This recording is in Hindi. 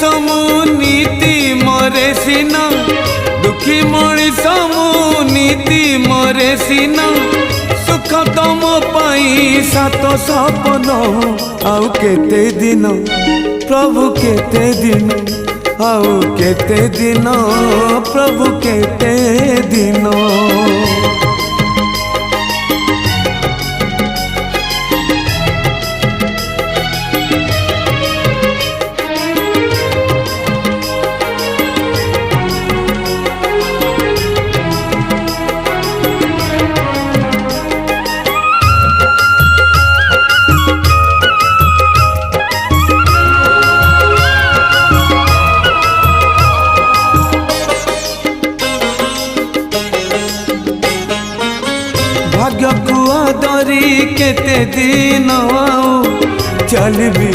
मु नीति मरे सीना दुखी मनीष मु नीति मरे सीना सुख तम पाई सात सपन आउ केते दिन प्रभु केते दिन आउ केते दिन प्रभु केते दिन। भाग्य को आदरी केते दिन आऊ चल भी